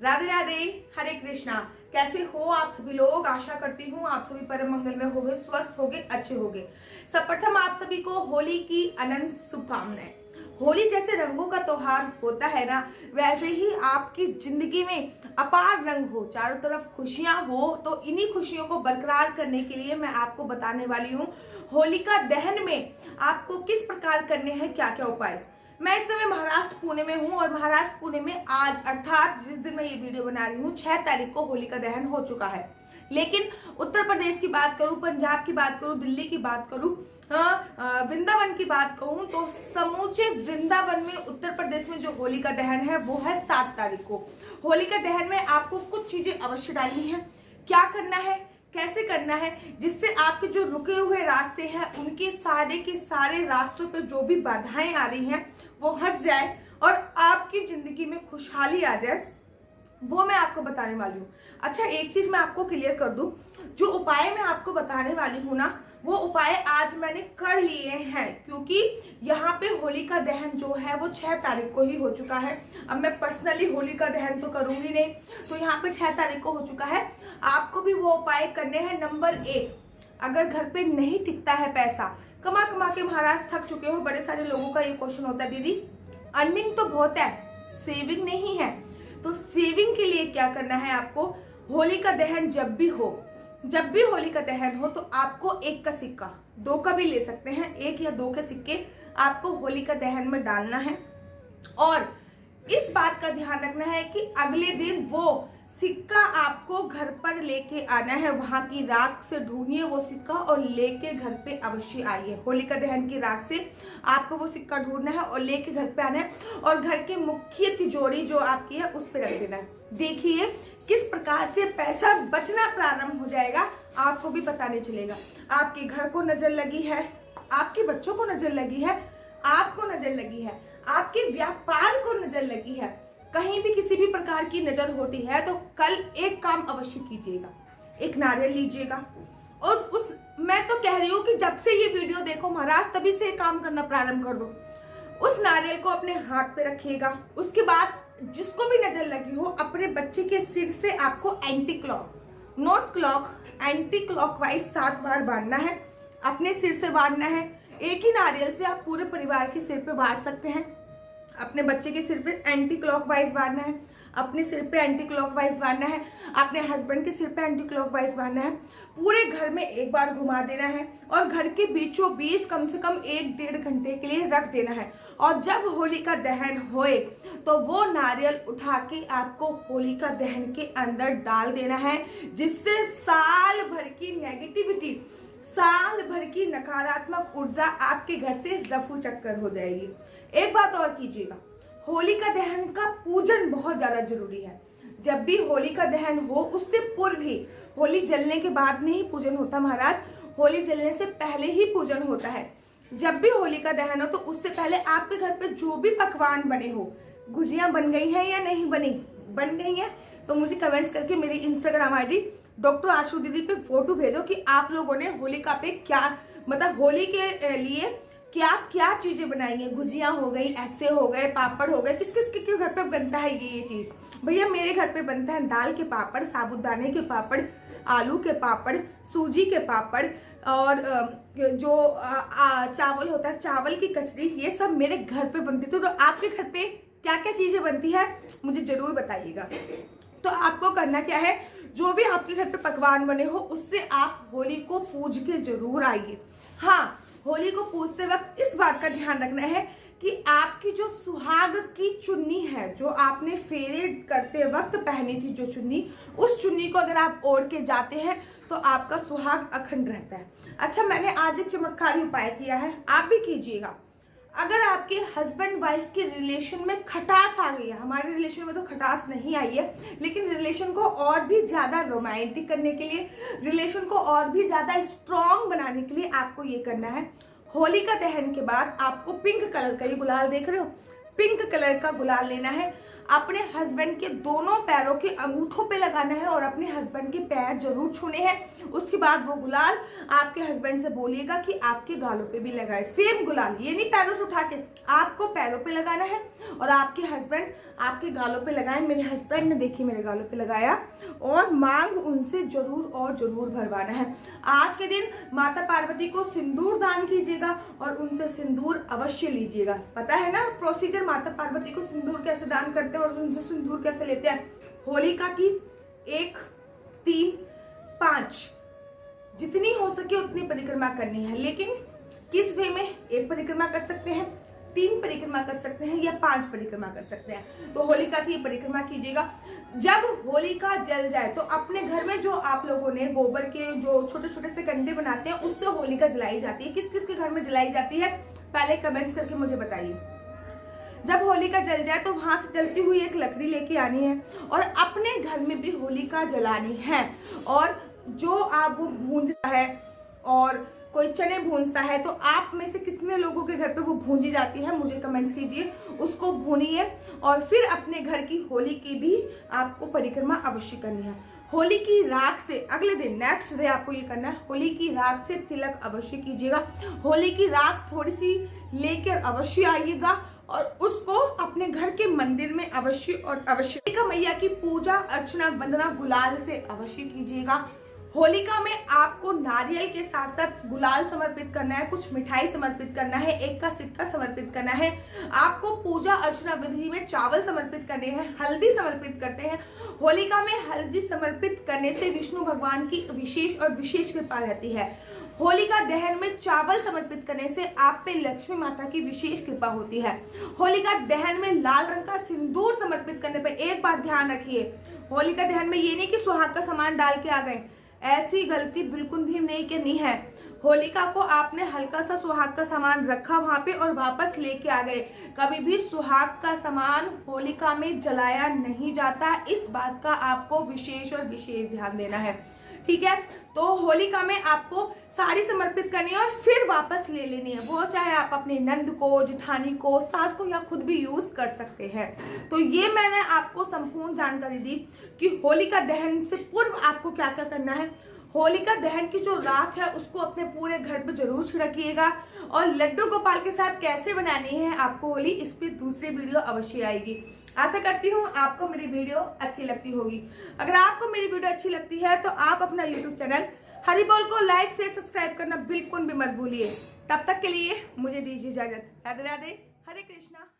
राधे राधे, हरे कृष्णा। कैसे हो आप सभी लोग? आशा करती हूँ आप सभी परम मंगल में होंगे, स्वस्थ होंगे, अच्छे होंगे। सर्वप्रथम आप सभी को होली की अनंत शुभकामनाएं। होली जैसे रंगों का त्योहार होता है ना, वैसे ही आपकी जिंदगी में अपार रंग हो, चारों तरफ खुशियां हो, तो इन्हीं खुशियों को बरकरार करने के लिए मैं आपको बताने वाली हूँ होलिका दहन में आपको किस प्रकार करने हैं क्या क्या उपाय। मैं इस समय महाराष्ट्र पुणे में हूँ और महाराष्ट्र पुणे में आज अर्थात जिस दिन मैं ये वीडियो बना रही हूँ 6 तारीख को होलिका दहन हो चुका है। लेकिन उत्तर प्रदेश की बात करूं, पंजाब की बात करूं, दिल्ली की बात करूं, वृंदावन की बात कहूं तो समूचे वृंदावन में उत्तर प्रदेश में जो होलिका दहन है वो है 7 तारीख को। होलिका दहन में आपको कुछ चीजें अवश्य डालनी है। क्या करना है, कैसे करना है, जिससे आपके जो रुके हुए रास्ते हैं उनके सारे के सारे रास्तों पे जो भी बाधाएं आ रही हैं वो हट जाए और आपकी जिंदगी में खुशहाली आ जाए, वो मैं आपको बताने वाली हूँ। अच्छा, एक चीज मैं आपको क्लियर कर दूं, जो उपाय मैं आपको बताने वाली हूँ ना, वो उपाय आज मैंने कर लिए हैं, क्योंकि यहाँ पे होलिका दहन जो है वो 6 तारीख को ही हो चुका है। अब मैं पर्सनली होलिका दहन तो करूंगी नहीं, तो यहाँ पे 6 तारीख को हो चुका है। आपको भी वो उपाय करने हैं। नंबर 1, अगर घर पे नहीं टिकता है पैसा, कमा कमा के महाराज थक चुके हो, बड़े सारे लोगों का ये क्वेश्चन होता है, दीदी अर्निंग तो बहुत है, सेविंग नहीं है, तो सेविंग के लिए क्या करना है आपको? होलिका दहन जब भी होलिका दहन हो तो आपको 1 का सिक्का, 2 का भी ले सकते हैं, 1 या 2 के सिक्के आपको होलिका दहन में डालना है। और इस बात का ध्यान रखना है कि अगले दिन वो सिक्का आपको घर पर लेके आना है। वहां की राख से ढूंढिए वो सिक्का और लेके घर पे अवश्य आइए। होलिका दहन की राख से आपको वो सिक्का ढूंढना है और लेके घर पे आना है और घर के मुख्य तिजोरी जो आपकी है उस पर रख देना है। देखिए किस प्रकार से पैसा बचना प्रारंभ हो जाएगा, आपको भी पता नहीं चलेगा। आपके घर को नजर लगी है, आपके बच्चों को नजर लगी है, आपको नजर लगी है, आपके व्यापार को नजर लगी है, कहीं भी किसी भी प्रकार की नजर होती है तो कल एक काम अवश्य कीजिएगा, एक नारियल लीजिएगा और उस, मैं तो कह रही हूँ कि जब से ये वीडियो देखो महाराज तभी से काम करना प्रारंभ कर दो। उस नारियल को अपने हाथ पे रखिएगा। उसके बाद जिसको भी नजर लगी हो अपने बच्चे के सिर से आपको anti clock, not clock, anti clockwise 7 बार बांधना है, अपने सिर से बांधना है। एक ही नारियल से आप पूरे परिवार के सिर पे बांध सकते हैं। अपने बच्चे के सिर पे एंटी क्लॉकवाइज बांधना है, अपने सिर पे एंटी क्लॉकवाइज बांधना है, अपने हस्बैंड के सिर पे एंटी क्लॉकवाइज बांधना है। पूरे घर में एक बार घुमा देना है और घर के बीचों बीच कम से कम 1-1.5 घंटे के लिए रख देना है। और जब होलिका दहन होए तो वो नारियल उठा के आपको होलिका दहन के अंदर डाल देना है, जिससे साल भर की नेगेटिविटी, साल भर की नकारात्मक ऊर्जा आपके घर से रफू चक्कर हो जाएगी। एक बात और कीजिएगा, होलिका दहन का पूजन बहुत ज्यादा जरूरी है। जब भी होलिका दहन हो उससे पूर्व ही, होली जलने के बाद नहीं पूजन होता महाराज, होली जलने से पहले ही पूजन होता है। जब भी होलिका दहन हो तो उससे पहले आपके घर पे जो भी पकवान बने हो, गुजिया बन गई है या नहीं बन गई है, तो मुझे कमेंट्स करके मेरी इंस्टाग्राम आईडी डॉक्टर आशु दीदी पे फोटो भेजो कि आप लोगों ने होलिका पे क्या, मतलब होली के लिए क्या क्या चीजें बनाई है। गुजिया हो गई, ऐसे हो गए, पापड़ हो गए, किस किस के घर पे बनता है ये चीज? भैया मेरे घर पे बनता है दाल के पापड़, साबुदाने के पापड़, आलू के पापड़, सूजी के पापड़ और जो चावल होता है, चावल की कचरी, ये सब मेरे घर पे बनती है। तो आपके घर पे क्या क्या चीजें बनती है मुझे जरूर बताइएगा। तो आपको करना क्या है, जो भी आपके घर पे पकवान बने हो उससे आप होली को पूज के जरूर आइए। हाँ, होली को पूजते वक्त इस बात का ध्यान रखना है कि आपकी जो सुहाग की चुन्नी है, जो आपने फेरे करते वक्त पहनी थी जो चुन्नी, उस चुन्नी को अगर आप ओढ़ के जाते हैं तो आपका सुहाग अखंड रहता है। अच्छा, मैंने आज एक चमत्कारी उपाय किया है, आप भी कीजिएगा। अगर आपके हस्बैंड वाइफ के रिलेशन में खटास आ गई है, हमारे रिलेशन में तो खटास नहीं आई है, लेकिन रिलेशन को और भी ज्यादा रोमांटिक करने के लिए, रिलेशन को और भी ज्यादा स्ट्रॉन्ग बनाने के लिए आपको ये करना है, होलिका दहन के बाद आपको पिंक कलर का, ये गुलाल देख रहे हो, पिंक कलर का गुलाल लेना है। अपने हस्बैंड के दोनों पैरों के अंगूठों पे लगाना है और अपने हस्बैंड के पैर जरूर छूने हैं। उसके बाद वो गुलाल आपके हस्बैंड से बोलिएगा कि आपके गालों पे भी लगाए। सेम गुलाल, ये नहीं पैरों से उठा के, आपको पैरों पे लगाना है और आपके हस्बैंड आपके गालों पे लगाए। मेरे हस्बैंड ने देखिए मेरे गालों पे लगाया, और मांग उनसे जरूर और जरूर भरवाना है। आज के दिन माता पार्वती को सिंदूर दान कीजिएगा और उनसे सिंदूर अवश्य लीजिएगा। पता है ना प्रोसीजर, माता पार्वती को सिंदूर कैसे दान करते हैं और उनसे सिंदूर कैसे लेते हैं। होलिका की 1, 3, 5 जितनी हो सके उतनी परिक्रमा करनी है, लेकिन किस वे में? 1 परिक्रमा कर सकते हैं, 3 परिक्रमा कर सकते हैं या 5 परिक्रमा कर सकते हैं। तो होलिका की परिक्रमा कीजिएगा। जब होलिका जल जाए तो अपने घर में जो आप लोगों ने गोबर के जो छोटे छोटे से कंडे बनाते हैं उससे होलिका जलाई जाती है। किस किस के घर में जलाई जाती है पहले कमेंट्स करके मुझे बताइए। जब होलिका जल जाए तो वहां से जलती हुई एक लकड़ी लेके आनी है और अपने घर में भी होलिका जलानी है। और जो आप वो भूंजता है और कोई चने भूनता है, तो आप में से कितने लोगों के घर पे वो भूंजी जाती है मुझे कमेंट्स कीजिए। उसको भूनिए और फिर अपने घर की होली की भी आपको परिक्रमा अवश्य करनी है। होली की राख से अगले दिन नेक्स्ट डे आपको ये करना है, होली की राख से तिलक अवश्य कीजिएगा। होली की राख थोड़ी सी लेकर अवश्य आइएगा और उसको अपने घर के मंदिर में अवश्य और अवश्य होलिका मैया की पूजा अर्चना वंदना गुलाल से अवश्य कीजिएगा। होलिका में आपको नारियल के साथ साथ गुलाल समर्पित करना है, कुछ मिठाई समर्पित करना है, 1 का सिक्का समर्पित करना है। आपको पूजा अर्चना विधि में चावल समर्पित करने हैं, हल्दी समर्पित करते हैं। होलिका में हल्दी समर्पित करने से विष्णु भगवान की विशेष और विशेष कृपा रहती है। होलिका दहन में चावल समर्पित करने से आप पे लक्ष्मी माता की विशेष कृपा होती है। होलिका दहन में लाल रंग का सिंदूर समर्पित करने पर एक बात ध्यान रखिए, होलिका दहन में ये नहीं कि सुहाग का सामान डाल के आ गए, ऐसी गलती बिल्कुल भी नहीं करनी है। होलिका को आपने हल्का सा सुहाग का सामान रखा वहां पे और वापस लेके आ गए। कभी भी सुहाग का सामान होलिका में जलाया नहीं जाता, इस बात का आपको विशेष और विशेष ध्यान देना है, ठीक है। तो होलिका में आपको साड़ी समर्पित करनी है और फिर वापस ले लेनी है, वो चाहे आप अपने नंद को, जेठानी को, सास को या खुद भी यूज कर सकते हैं। तो ये मैंने आपको संपूर्ण जानकारी दी कि होलिका दहन से पूर्व आपको क्या क्या करना है। होलिका दहन की जो राख है उसको अपने पूरे घर पे जरूर छिड़किएगा और लड्डू गोपाल के साथ कैसे बनानी है आपको होली, इस पे दूसरी वीडियो अवश्य आएगी। आशा करती हूँ आपको मेरी वीडियो अच्छी लगती होगी। अगर आपको मेरी वीडियो अच्छी लगती है तो आप अपना यूट्यूब चैनल हरी बोल को लाइक से सब्सक्राइब करना बिल्कुल भी मत भूलिए। तब तक के लिए मुझे दीजिए इजाजत। राधे राधे, हरे कृष्णा।